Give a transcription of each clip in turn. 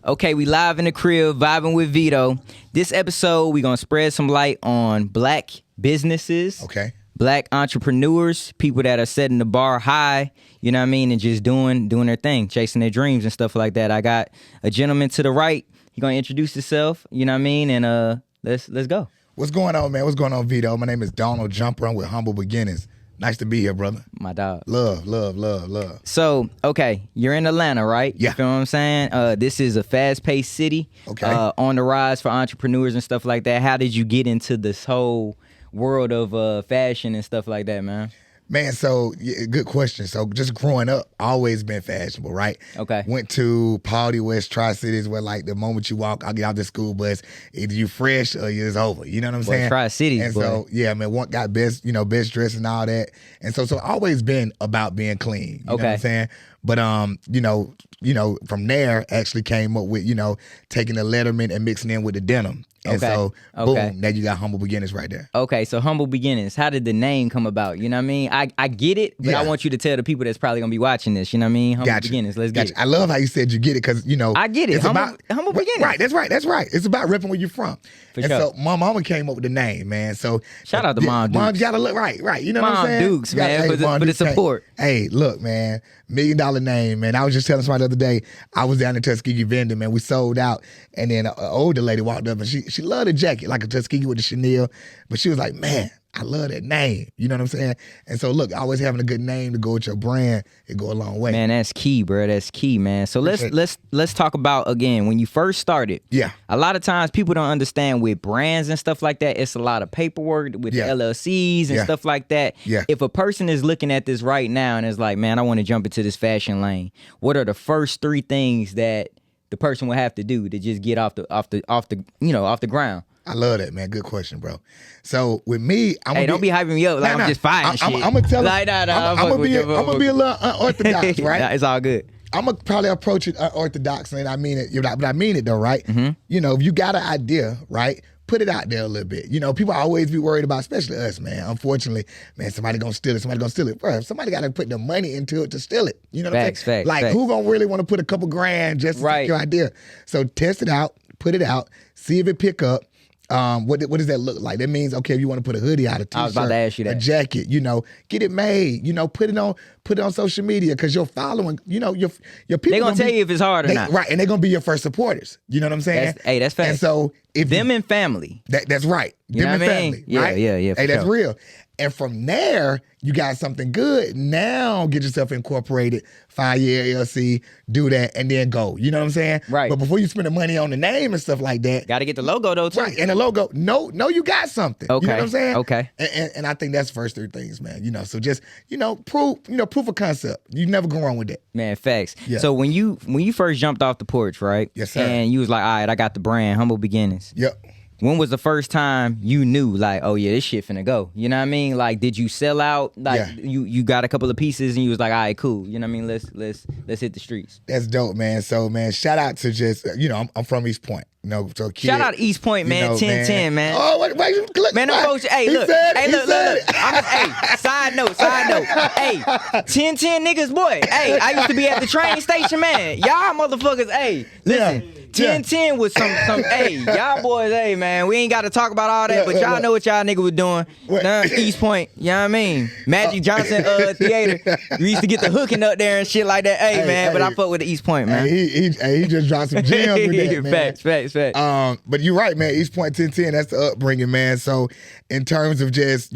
Okay, we live in the crib, vibing with Veto. This episode, we're going to spread some light on black businesses. Okay. Black entrepreneurs, people that are setting the bar high, you know what I mean, and just doing their thing, chasing their dreams and stuff like that. I got a gentleman to the right. He's going to introduce himself, you know what I mean, and let's go. What's going on, man? What's going on, Veto? My name is Donald Jumper. I'm with Humble Beginnings. Nice to be here, brother. My dog. Love, love, love, love. So, okay, you're in Atlanta, right? Yeah. You feel what I'm saying? This is a fast-paced city. Okay. On the rise for entrepreneurs and stuff like that. How did you get into this whole world of fashion and stuff like that, man? Man, so good question. So just growing up, always been fashionable, right? Okay. Went to Pauli West Tri-Cities where like the moment you walk, I get out the school bus, either you fresh or it's over. You know what I'm saying? Tri-Cities, and boy. so yeah, man, one got best dress and all that. And so always been about being clean. You know what I'm saying? But from there actually came up with, taking the Letterman and mixing in with the denim. And so, boom, now you got Humble Beginnings right there. Okay, so Humble Beginnings. How did the name come about? You know what I mean? I get it, but I want you to tell the people that's probably going to be watching this. You know what I mean? Humble Beginnings. Let's get it. I love how you said you get it because, I get it. It's Humble Beginnings. Right, that's right. It's about repping where you're from. For and sure. so my mama came up with the name, man. So shout out to Mom Dukes. Mom gotta look right. You know what I'm saying? Mom Dukes, man, for the support. Hey, look, man, $1 million name, man. I was just telling somebody the other day, I was down in Tuskegee vending, man. We sold out, and then an older lady walked up, and she loved the jacket, like a Tuskegee with the Chanel, but she was like, man, I love that name. You know what I'm saying? And so, look, always having a good name to go with your brand, it go a long way. Man, that's key, bro. That's key, man. So let's talk about, again, when you first started. Yeah. A lot of times people don't understand with brands and stuff like that. It's a lot of paperwork with LLCs and stuff like that. Yeah. If a person is looking at this right now and is like, man, I want to jump into this fashion lane, what are the first 3 things that the person will have to do to just get off the ground? I love that, man. Good question, bro. So with me, don't be hyping me up like I'm just fighting shit. I'm gonna tell you. Like, I'm gonna be a little unorthodox, right? Nah, it's all good. I'm gonna probably approach it unorthodox, and I mean it. But I mean it though, right? Mm-hmm. If you got an idea, right? Put it out there a little bit. People always be worried about, especially us, man. Unfortunately, man, somebody gonna steal it. Bro, somebody gotta put the money into it to steal it. You know what I'm saying? Facts. Who gonna really want to put a couple grand just to take your idea? So test it out, put it out, see if it pick up. What does that look like? That means, okay, if you want to put a hoodie out, a t-shirt, I was about to ask you that. a jacket, get it made, put it on social media because your following, your people. They're going to tell you if it's hard or not. Right, and they're going to be your first supporters. You know what I'm saying? That's facts. And so if them and family. That's right. Them and family, right? Yeah, hey, that's sure. real. And from there, you got something good. Now get yourself incorporated, file your LLC, do that, and then go. You know what I'm saying? Right. But before you spend the money on the name and stuff like that. Got to get the logo, though, too. Right, and the logo, no, you got something. Okay. You know what I'm saying? Okay. And I think that's the first 3 things, man. So just, proof of concept. You never go wrong with that. Man, facts. Yeah. So when you first jumped off the porch, right? Yes, sir. And you was like, all right, I got the brand, Humble Beginnings. Yep. When was the first time you knew, like, oh yeah, this shit finna go? You know what I mean? Like, did you sell out? Like, you got a couple of pieces and you was like, all right, cool. You know what I mean? Let's hit the streets. That's dope, man. So, man, shout out to just, I'm from East Point. So kid, shout out East Point, man. 1010, man. Oh, wait, look, man, them folks. Hey, look. Hey, side note. Hey, 1010 niggas, boy. Hey, I used to be at the train station, man. Y'all motherfuckers. Hey, listen. 1010 was some. Hey, y'all boys. Hey, man. We ain't got to talk about all that, but y'all know what y'all niggas was doing. East Point. You know what I mean? Magic Johnson Theater. We used to get the hooking up there and shit like that. Hey, man. But I fuck with the East Point, man. He just dropped some gems with that, man. Facts. But you're right, man. East Point 1010, that's the upbringing, man. So in terms of just,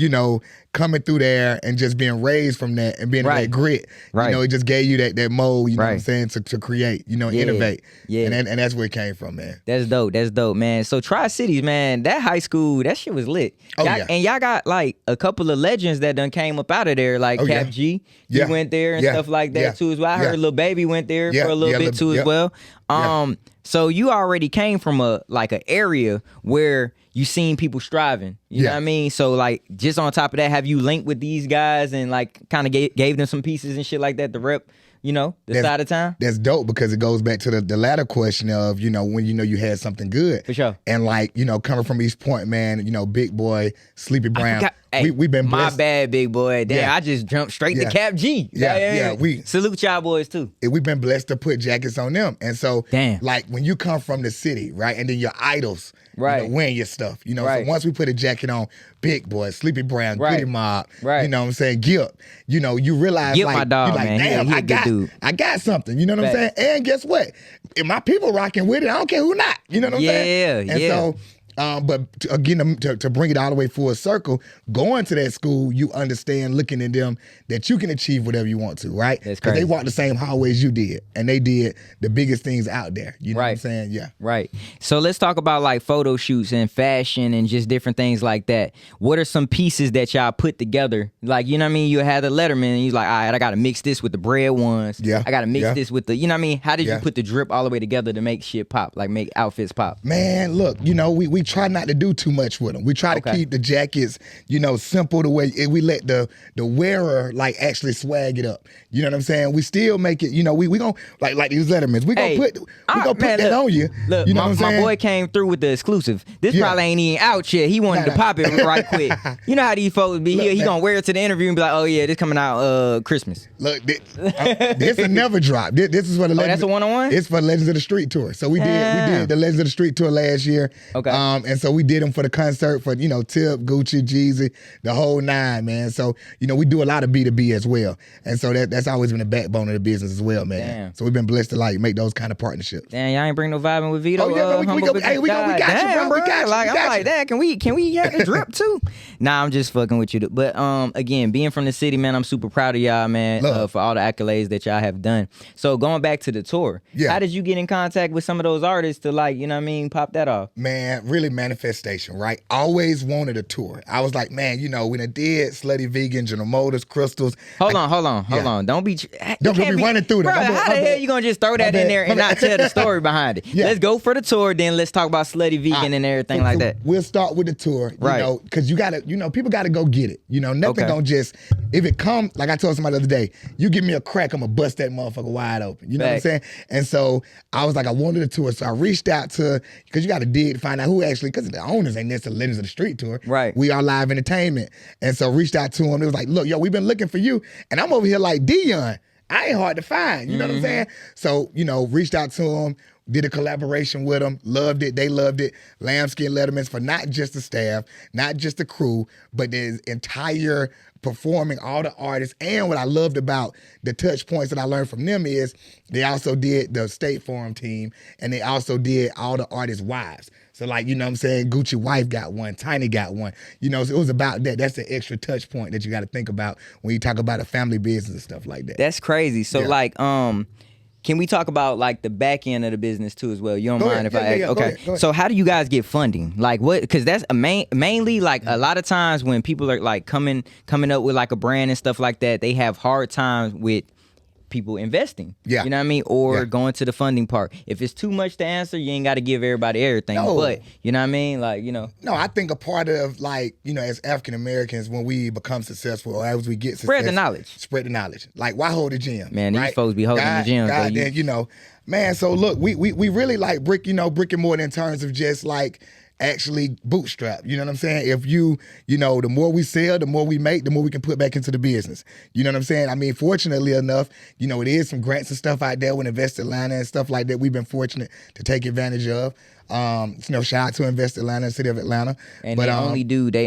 coming through there and just being raised from that and being that grit, it just gave you that mold, you know what I'm saying, to create, innovate. Yeah. And that's where it came from, man. That's dope, man. So Tri-Cities, man, that high school, that shit was lit. And y'all got like a couple of legends that done came up out of there, like Cap G. He went there and stuff like that too as well. I heard Lil Baby went there for a little bit too as well. So you already came from an area where you seen people striving. You know what I mean? So like just on top of that, have you linked with these guys and like kind of gave them some pieces and shit like that to rep, side of town? That's dope because it goes back to the latter question of, when you had something good. For sure. And like, coming from East Point, man, Big Boy, Sleepy Brown. Hey, we've been blessed. My bad, big boy. Damn, I just jumped straight to Cap G. Yeah. We salute y'all boys too. We've been blessed to put jackets on them, and so damn, like when you come from the city, right, and then your idols, right, wearing your stuff, right. So once we put a jacket on, Big Boy, Sleepy Brown, right. Goody Mob, right. You know what I'm saying, Gip, you realize Gip like, my dog, you're like, man. damn, I got something, you know what I'm saying, and guess what? If my people rocking with it, I don't care who not, you know what I'm saying, and so. But again, to bring it all the way full circle, going to that school, you understand looking at them that you can achieve whatever you want to, right? Because they walked the same hallways you did, and they did the biggest things out there. You know what I'm saying? Yeah. Right. So let's talk about like photo shoots and fashion and just different things like that. What are some pieces that y'all put together? Like, you know what I mean? You had the Letterman, and you're like, all right, I got to mix this with the bread ones. Yeah. I got to mix this with the, you know what I mean? How did you put the drip all the way together to make shit pop, like make outfits pop? Man, look, we try not to do too much with them. We try to keep the jackets, simple the way we let the wearer like actually swag it up. You know what I'm saying? We still make it, we gonna like these Lettermans. We gonna put that on you. Look, you know what I'm saying? My boy came through with the exclusive. This probably ain't even out yet. He wanted to pop it right quick. You know how these folks be here. He gonna wear it to the interview and be like, oh yeah, this coming out Christmas. Look, this will never drop. This is for the Legends. That's a one-on-one? It's for Legends of the Street tour. So we did the Legends of the Street tour last year. Okay. And so we did them for the concert for, Tip, Gucci, Jeezy, the whole nine, man. So, we do a lot of B2B as well. And so that's always been the backbone of the business as well, man. Damn. So we've been blessed to like make those kind of partnerships. Damn, y'all ain't bring no vibing with Veto. Oh yeah, we got you, bro. We got you. Like, I'm like, that. Can we have the drip too? Nah, I'm just fucking with you. But again, being from the city, man, I'm super proud of y'all, man, for all the accolades that y'all have done. So going back to the tour, how did you get in contact with some of those artists to like, pop that off? Man, really manifestation, right? Always wanted a tour. I was like, man, when I did Slutty Vegan, General Motors, Crystals. Hold on. Don't be running through them. Bro, how the hell you gonna just throw that in there and not tell the story behind it? Let's go for the tour, then let's talk about Slutty Vegan and everything like that. We'll start with the tour, because you gotta, people gotta go get it. Nothing gonna just, if it come, like I told somebody the other day, you give me a crack, I'm gonna bust that motherfucker wide open. You know what I'm saying? And so I was like, I wanted a tour, so I reached out to, because you gotta dig to find out who actually, because the owners ain't necessarily Legends of the Street tour. Right. We are live entertainment. And so reached out to him. It was like, look, yo, we've been looking for you. And I'm over here like Dion. I ain't hard to find. You know what I'm saying? So, reached out to him, did a collaboration with them, loved it. They loved it. Lambskin Lettermans for not just the staff, not just the crew, but the entire performing, all the artists. And what I loved about the touch points that I learned from them is they also did the State Farm team, and they also did all the artists' wives. So like, you know what I'm saying? Gucci wife got one, Tiny got one. So it was about that. That's the extra touch point that you got to think about when you talk about a family business and stuff like that. That's crazy. So like, can we talk about like the back end of the business too as well? You don't mind if I ask? Okay. Go ahead. So how do you guys get funding? Like what? Because that's mainly like a lot of times when people are like coming up with like a brand and stuff like that, they have hard times with people investing. Yeah. You know what I mean? Or going to the funding part. If it's too much to answer, you ain't got to give everybody everything. No. But, you know what I mean? Like, No, I think a part of like, as African Americans, when we become successful or as we get success. Spread the knowledge. Spread the knowledge. Like, why hold the gym? Man, these folks be holding the gym. Then, man, so look, we really like brick and mortar in terms of just like, actually bootstrap. You know what I'm saying? If the more we sell, the more we make, the more we can put back into the business. You know what I'm saying? I mean, fortunately enough, it is some grants and stuff out there with Invest Atlanta and stuff like that. We've been fortunate to take advantage of. Shout out to Invest Atlanta, City of Atlanta. And they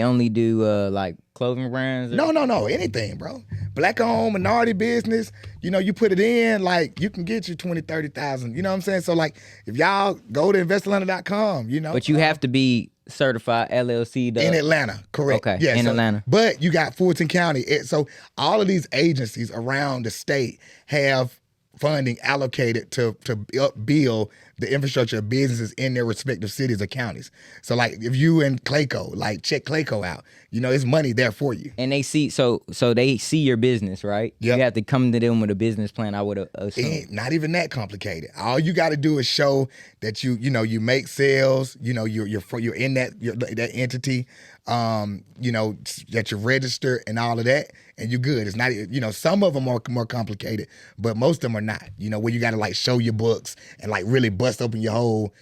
only do like clothing brands? No, anything, bro. Black owned, minority business, you put it in, like, you can get you 20, 30,000. You know what I'm saying? So, like, if y'all go to investatlanta.com, But you have to be certified LLC. In Atlanta, correct. Okay, yeah, in Atlanta. But you got Fulton County. So all of these agencies around the state have funding allocated to build the infrastructure of businesses in their respective cities or counties. So like if you in Clayco, like check Clayco out, it's money there for you. And they see, so they see your business, right? Yep. You have to come to them with a business plan, I would assume. Not even that complicated. All you got to do is show that you make sales, you're in that entity, that you're registered and all of that, and you're good. It's not, some of them are more complicated, but most of them are not, where you got to like show your books and like really bust bust open your whole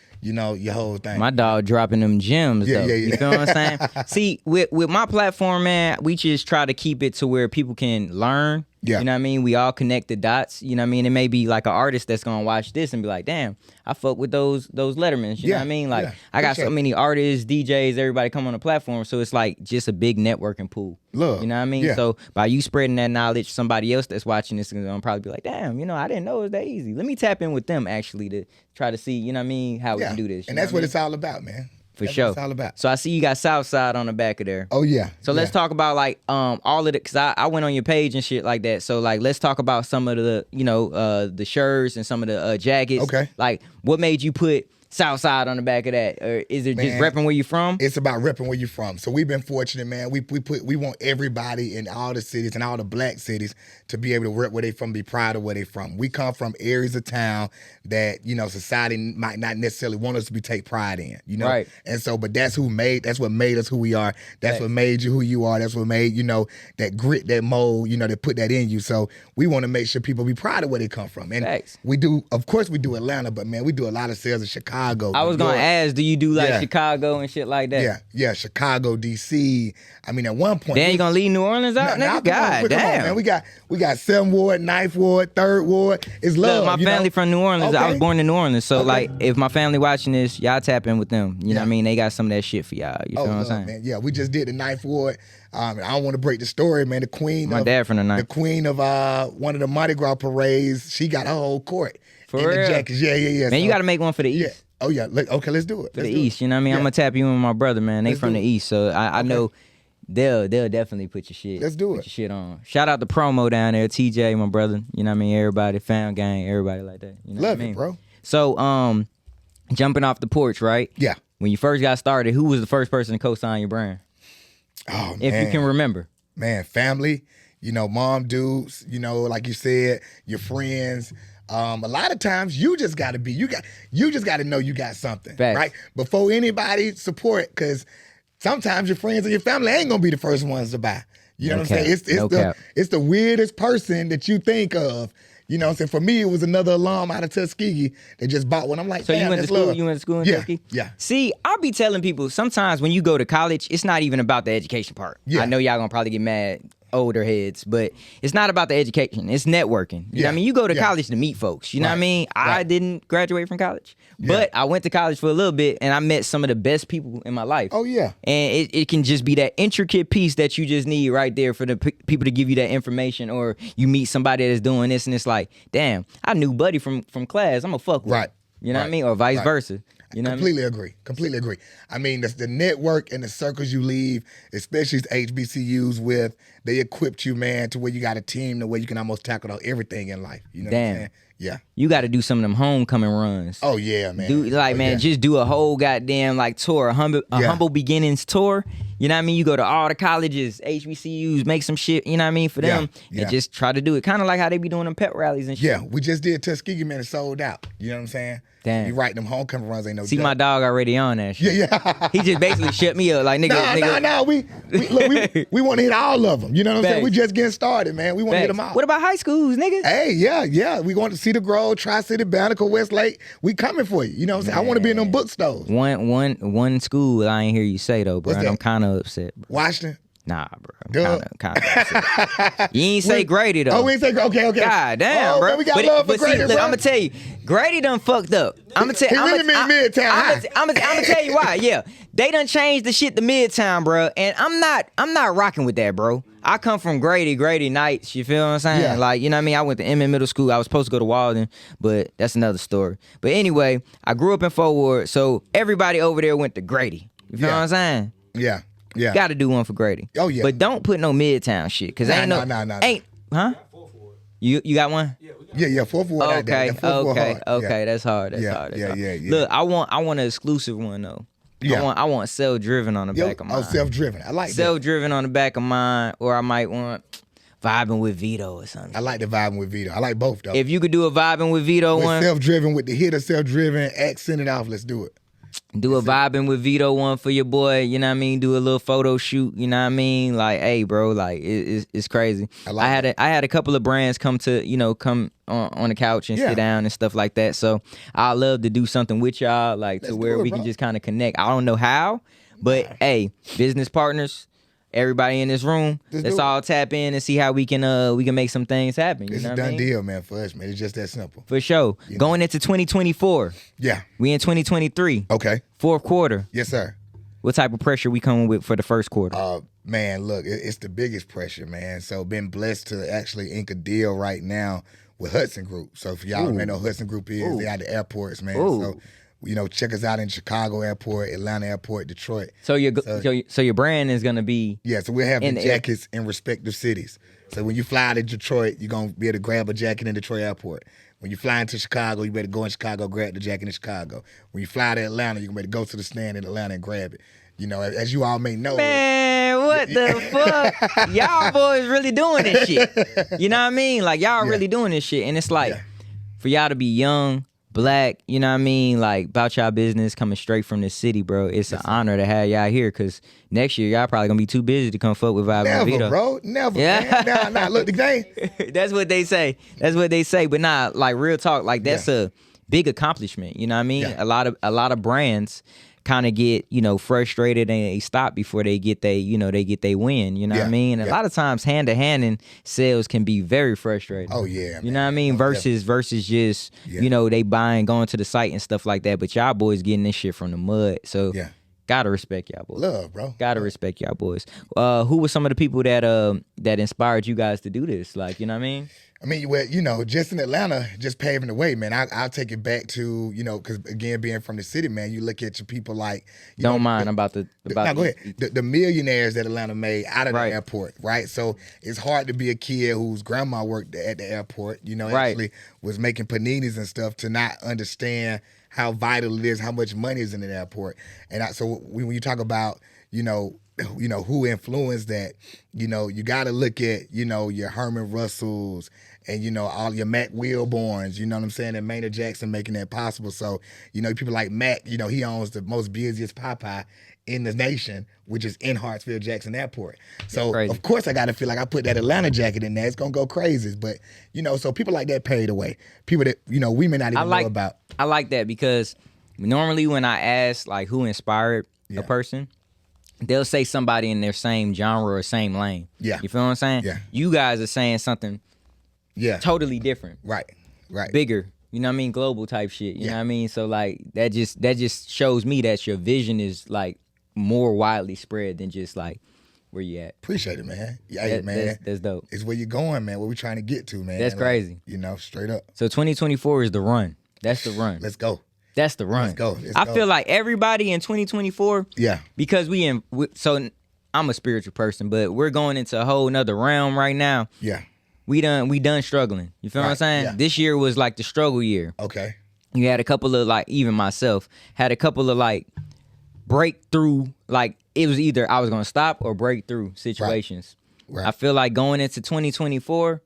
thing. My dog dropping them gems, though. Yeah. You feel what I'm saying? See, with my platform, man, we just try to keep it to where people can learn. Yeah. You know what I mean? We all connect the dots. You know what I mean? It may be like an artist that's gonna watch this and be like, damn, I fuck with those Lettermans. You know what I mean? Like, I got so many artists, DJs, everybody come on the platform. So it's like just a big networking pool. Love. You know what I mean? Yeah. So by you spreading that knowledge, somebody else that's watching this is gonna probably be like, damn, I didn't know it was that easy. Let me tap in with them actually to try to see, you know what I mean, how we can do this. And that's what it's all about, man. For sure. What it's all about. So I see you got Southside on the back of there. Oh yeah. So let's talk about like all of it, because I went on your page and shit like that. So like let's talk about some of the the shirts and some of the jackets. Okay. Like what made you put Southside on the back of that, or is it just repping where you from? It's about repping where you from. So we've been fortunate, man. We want everybody in all the cities and all the black cities to be able to rep where they from, be proud of where they from. We come from areas of town that society might not necessarily want us to take pride in, Right. And so, but that's what made us who we are. That's what made you who you are. That's what made that grit, that mold, that put that in you. So we want to make sure people be proud of where they come from. And we do, of course, we do Atlanta, but man, we do a lot of sales in Chicago. I was gonna ask, do you do like Chicago and shit like that? Yeah, Chicago, DC. I mean, at one point, then you gonna leave New Orleans out, nigga? God damn, man. We got 7th Ward, 9th Ward, 3rd Ward. It's love. Look, my family from New Orleans. Okay. I was born in New Orleans, so like, if my family watching this, y'all tap in with them. You know what I mean? They got some of that shit for y'all. You feel what I'm saying? Man. Yeah, we just did the 9th Ward. I don't want to break the story, man. The queen, my dad from the 9th. The queen of One of the Mardi Gras parades. She got her whole court for in real? The jackets. Yeah. Man, you got to make one for the East. Yeah. Oh yeah, okay, let's do it. For the East, you know what I mean? I'm gonna tap you and my brother, man. They from the East, so I know they'll definitely put your shit. Let's do it. Put your shit on. Shout out to Promo down there, TJ, my brother. You know what I mean? Everybody, Found Gang, everybody like that. You know Love what I mean? It, bro. So, jumping off the porch, right? Yeah. When you first got started, who was the first person to co-sign your brand? Oh man, if you can remember. Man, family. Mom, dudes. Like you said, your friends. A lot of times you just gotta know you got something, right? Before anybody support, because sometimes your friends and your family ain't gonna be the first ones to buy. You know what I'm saying? It's the weirdest person that you think of. You know what I'm saying? For me, it was another alum out of Tuskegee that just bought one. I'm like, so you went to school? Love. You went to school in Tuskegee? Yeah. See, I'll be telling people sometimes when you go to college, it's not even about the education part. Yeah. I know y'all gonna probably get mad, older heads, but it's not about the education. It's networking. You know what I mean? You go to college to meet folks. You know what I mean? I didn't graduate from college, but I went to college for a little bit and I met some of the best people in my life. Oh, yeah. And it can just be that intricate piece that you just need right there for the people to give you that information, or you meet somebody that's doing this and it's like, damn, I knew Buddy from class. I'm gonna fuck with him. You know what I mean? Or vice versa. You know Completely agree. I mean, the network and the circles you leave, especially HBCUs with, they equipped you, man, to where you got a team to where you can almost tackle everything in life. You know what I'm saying? Yeah. You got to do some of them homecoming runs. Oh, yeah, man. Just do a whole goddamn tour, a humble beginnings tour. You know what I mean? You go to all the colleges, HBCUs, make some shit, you know what I mean, for them, and just try to do it. Kind of like how they be doing them pep rallies and shit. Yeah, we just did Tuskegee, man, it sold out. You know what I'm saying? Damn. You right, them homecoming runs ain't no See, joke. my dog already on that shit. Yeah. He just basically shut me up like, nigga. Nah. We want to hit all of them. You know what I'm saying? We just getting started, man. We want to hit them all. What about high schools, nigga? Hey, yeah. We want to see the Grove, Tri-City, Banneker, Westlake. We coming for you. You know what I'm saying? I want to be in them bookstores. One school I ain't hear you say, though, bro. I'm kind of upset, bro. Washington? Nah, bro. Kind of upset. You ain't say Grady, though. Oh, we ain't say Grady. Okay. God damn, bro. Man, we got love for Grady, look, bro. I'm going to tell you, Grady done fucked up. I'm going to tell you. He really mean Midtown High. I'm going to tell you why, yeah. They done changed the shit to Midtown, bro. And I'm not rocking with that, bro. I come from Grady Nights, you feel what I'm saying? Yeah. Like, you know what I mean? I went to Inman Middle School. I was supposed to go to Walden, but that's another story. But anyway, I grew up in Fort Ward, so everybody over there went to Grady. You feel what I'm saying? Yeah. Got to do one for Grady. Oh, yeah. But don't put no Midtown shit, because huh? You got one? Yeah, 4th Ward. Okay, that's hard. Yeah. Look, I want an exclusive one, though. Yeah. I want self-driven on the back of mine. Oh, self-driven. I like that. Self-driven on the back of mine, or I might want vibing with Veto or something. I like the vibing with Veto. I like both, though. If you could do a vibing with Veto one. Self-driven with the hit of self-driven, accent it off, let's do it. Do a vibing with Veto one for your boy, you know what I mean? Do a little photo shoot, you know what I mean? Like, hey, bro, like it's crazy. I had a couple of brands come on the couch and sit down and stuff like that. So I love to do something with y'all, like to where we can just kind of connect. I don't know how, but hey, business partners, everybody in this room, let's all tap in and see how we can make some things happen. It's a done deal, man, for us, man. It's just that simple. For sure. Going into 2024. Yeah. We in 2023. Okay. Fourth quarter. Yes, sir. What type of pressure we coming with for the first quarter? Man, look, it's the biggest pressure, man. So been blessed to actually ink a deal right now with Hudson Group. So if y'all don't know who Hudson Group is, they at the airports, man. So check us out in Chicago Airport, Atlanta Airport, Detroit. So your brand is gonna be so we're having jackets in respective cities. So when you fly to Detroit, you're gonna be able to grab a jacket in Detroit Airport. When you fly into Chicago, you better go in Chicago, grab the jacket in Chicago. When you fly to Atlanta, you better go to the stand in Atlanta and grab it. You know, as you all may know. Man, what the fuck? Y'all boys really doing this shit. You know what I mean? Like y'all really doing this shit, and it's like for y'all to be young, Black, you know what I mean? Like, about y'all business coming straight from the city, bro. It's an honor to have y'all here, because next year, y'all probably going to be too busy to come fuck with Vibe and Veto. Never, bro. Never, man. Nah. Look, the game. That's what they say. But nah, like, real talk, like, that's a big accomplishment. You know what I mean? A lot of brands kind of get, frustrated and they stop before they get they win, you know what I mean? And a lot of times hand-to-hand in sales can be very frustrating. Oh, yeah, man. You know what I mean? Versus just, they buying, going to the site and stuff like that. But y'all boys getting this shit from the mud. So, gotta respect y'all boys. Love, bro. Gotta respect y'all boys. Who were some of the people that inspired you guys to do this? Like, you know what I mean? I mean, well, just in Atlanta, just paving the way, man. I'll take it back to, because again, being from the city, man, you look at your people like. Go ahead. The millionaires that Atlanta made out of the airport, right? So it's hard to be a kid whose grandma worked at the airport, actually was making paninis and stuff, to not understand how vital it is, how much money is in the airport. And so when you talk about, who influenced that, you got to look at, your Herman Russells and, all your Mac Wilborns, you know what I'm saying, and Maynard Jackson making that possible. So, people like Mac, he owns the most busiest Popeye in the nation, which is in Hartsfield Jackson Airport. So, of course, I got to feel like I put that Atlanta jacket in there. It's going to go crazy. But, so people like that paid away. People that, we may not even know about. I like that, because normally when I ask, like, who inspired a person, they'll say somebody in their same genre or same lane. Yeah. You feel what I'm saying? Yeah. You guys are saying something totally different. Right. Bigger. You know what I mean? Global type shit. You know what I mean? So, like, that just shows me that your vision is, like, more widely spread than just, like, where you at. Appreciate it, man. Yeah, man. That's dope. It's where you're going, man. Where we trying to get to, man. That's crazy. Straight up. So 2024 is the run. That's the run. Let's go. That's the run. Let's go. I feel like everybody in 2024, because so I'm a spiritual person, but we're going into a whole nother realm right now. Yeah. We done struggling. You feel what I'm saying? Yeah. This year was like the struggle year. Okay. You had a couple of, like, even myself, had a couple of, like, breakthrough, like, it was either I was going to stop or break through situations. Right. I feel like going into 2024,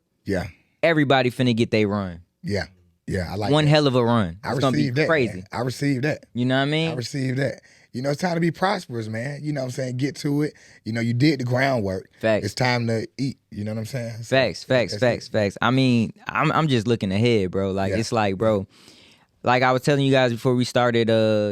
everybody finna get they run. Yeah. Yeah, I like one that. hell of a run. It's gonna be crazy. Man. I received that. You know what I mean? I received that. It's time to be prosperous, man. You know what I'm saying? Get to it. You did the groundwork. Facts. It's time to eat. You know what I'm saying? Facts. I mean, I'm just looking ahead, bro. Like, it's like, bro, like I was telling you guys before we started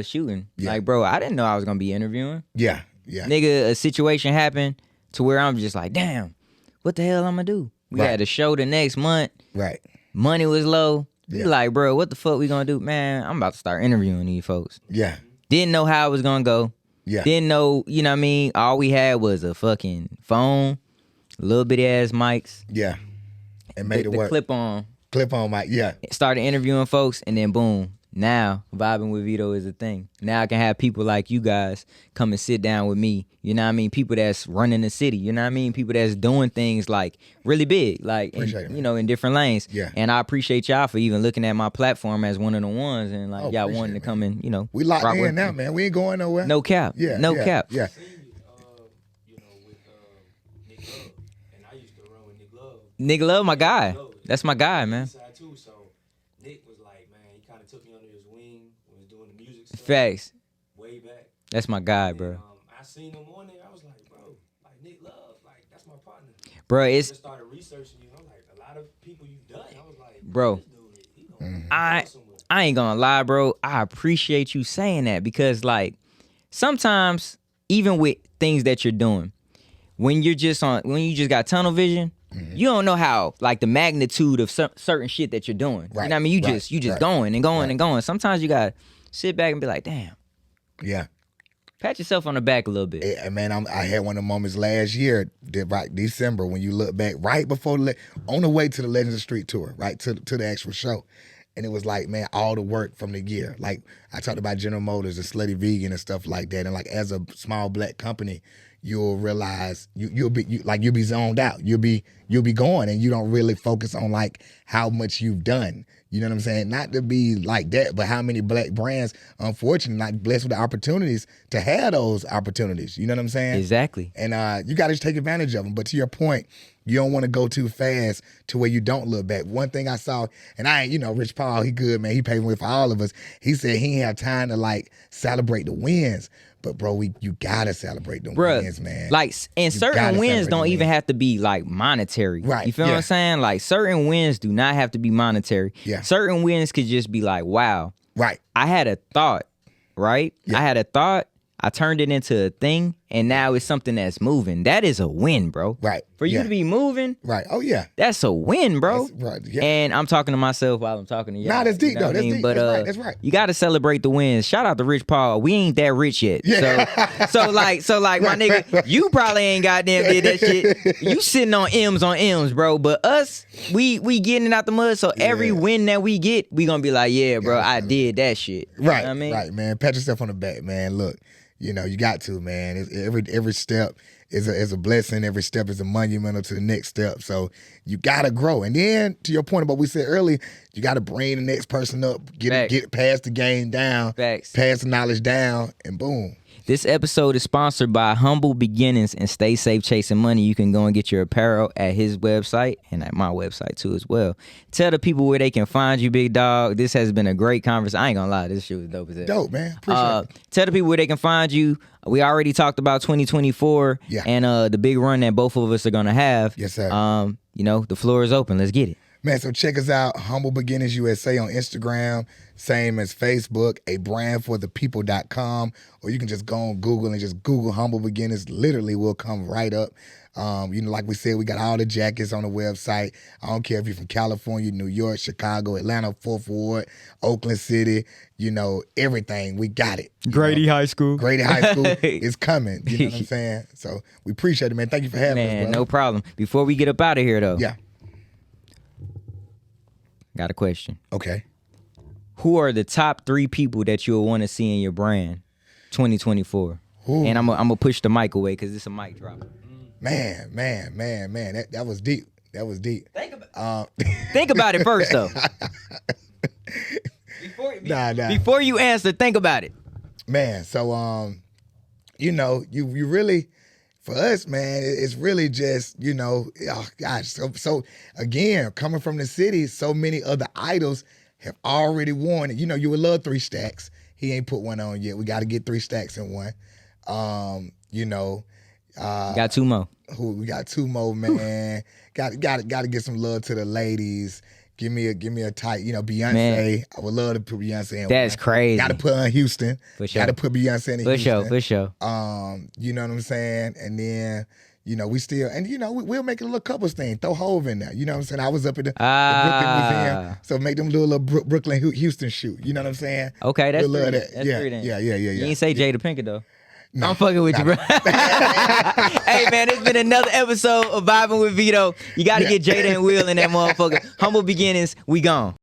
shooting. Like, bro, I didn't know I was gonna be interviewing. Yeah. Nigga, a situation happened to where I'm just like, damn, what the hell I'm gonna do? We had a show the next month. Right. Money was low. You like, bro, what the fuck we gonna do? Man, I'm about to start interviewing these folks. Yeah. Didn't know how it was gonna go. Yeah. Didn't know, you know what I mean? All we had was a fucking phone, little bitty ass mics. Yeah. And made it work. Clip on mic, yeah. Started interviewing folks, and then boom. Now, vibing with Veto is a thing. Now I can have people like you guys come and sit down with me. You know what I mean? People that's running the city. You know what I mean? People that's doing things, like, really big, like, in different lanes. Yeah. And I appreciate y'all for even looking at my platform as one of the ones, and, like, y'all wanting to come and, we locked in now, man. We ain't going nowhere. No cap. Yeah. No cap. Yeah. Nick Love, my guy. That's my guy, man. Facts. way back. That's my guy, bro. I seen him on there. I was like, bro, like Nick Love, like that's my partner. Bro, I just started researching you. I'm like, a lot of people you've done. I was like, bro, I ain't gonna lie, bro. I appreciate you saying that because, like, sometimes even with things that you're doing, when you just got tunnel vision, you don't know how, like, the magnitude of certain shit that you're doing. Right. You know what I mean? You just going and going and going. Sometimes you gotta sit back and be like, damn. Yeah. Pat yourself on the back a little bit. Yeah, man, I had one of the moments last year, right, December, when you look back, right before on the way to the Legends of Street tour, right, to the actual show. And it was like, man, all the work from the year. Like, I talked about General Motors and Slutty Vegan and stuff like that. And, like, as a small black company, you'll realize you'll be zoned out. You'll be going, and you don't really focus on, like, how much you've done. You know what I'm saying? Not to be like that, but how many black brands, unfortunately, not blessed with the opportunities to have those opportunities. You know what I'm saying? Exactly. And you got to take advantage of them. But to your point, you don't want to go too fast to where you don't look back. One thing I saw, and Rich Paul, he good, man. He paved way for all of us. He said he ain't have time to, like, celebrate the wins. But, bro, you got to celebrate the wins, man. Like, and certain wins don't even have to be, like, monetary. Right. You feel what I'm saying? Like, certain wins do not have to be monetary. Yeah. Certain wins could just be like, wow. Right. I had a thought, right? Yeah. I had a thought. I turned it into a thing, and now it's something that's moving. That is a win, bro. Right. For you to be moving. Right. Oh, yeah. That's a win, bro. That's right. Yeah. And I'm talking to myself while I'm talking to y'all. Nah, that's deep, though. That's deep. But, that's right. You got to celebrate the wins. Shout out to Rich Paul. We ain't that rich yet. Yeah. So my nigga, you probably ain't goddamn did that shit. You sitting on M's, bro. But us, we getting it out the mud. So every win that we get, we gonna be like, yeah, bro, I did that shit. Right. You know what I mean? Right, man. Pat yourself on the back, man. Look. You got to, man. Every step is a blessing. Every step is a monumental to the next step. So you gotta grow. And then, to your point about what we said earlier, you gotta bring the next person up, get past the game down, pass the knowledge down, and boom. This episode is sponsored by Humble Beginnings and Stay Safe Chasing Money. You can go and get your apparel at his website and at my website too as well. Tell the people where they can find you, big dog. This has been a great conversation. I ain't gonna lie, this shit was dope as hell. Dope, man. Appreciate it. Tell the people where they can find you. We already talked about 2024 and the big run that both of us are gonna have. Yes, sir. The floor is open. Let's get it. Man, so check us out, Humble Beginnings USA on Instagram, same as Facebook, abrandforthepeople.com, or you can just go on Google and just Google Humble Beginnings. Literally will come right up. Like we said, we got all the jackets on the website. I don't care if you're from California, New York, Chicago, Atlanta, 4th Ward, Oakland City, everything. We got it. Grady High School. Grady High School is coming. You know what I'm saying? So we appreciate it, man. Thank you for having us, brother. No problem. Before we get up out of here, though. Yeah. Got a question. Okay. Who are the top 3 people that you'll want to see in your brand 2024? Ooh. And I'm gonna push the mic away because it's a mic drop. Man. That was deep. That was deep. Think about it first, though. Before you answer, think about it. Man, so you really, for us, man, it's really just, oh gosh. So again, coming from the city, so many other idols have already worn it. You would love 3 stacks. He ain't put one on yet. We got to get 3 stacks in one. Got 2 more. We got 2 more, man. got to get some love to the ladies. Give me a tight, Beyonce. Man. I would love to put Beyonce in. That's crazy. Got to put her in Houston. For sure. Got to put Beyonce in Houston. For sure. You know what I'm saying? And then, we still, and we'll make it a little couples thing. Throw Hove in there. You know what I'm saying? I was up at the Brooklyn Museum, so make them do a little Brooklyn Houston shoot. You know what I'm saying? Okay, that's we'll three. That. That's yeah, 3 then. Yeah. You ain't say Jada Pinkett though. No, I'm fucking with you, bro. Hey, man, it's been another episode of Vibing with Veto. You got to get Jada and Will in that motherfucker. Humble Beginnings, we gone.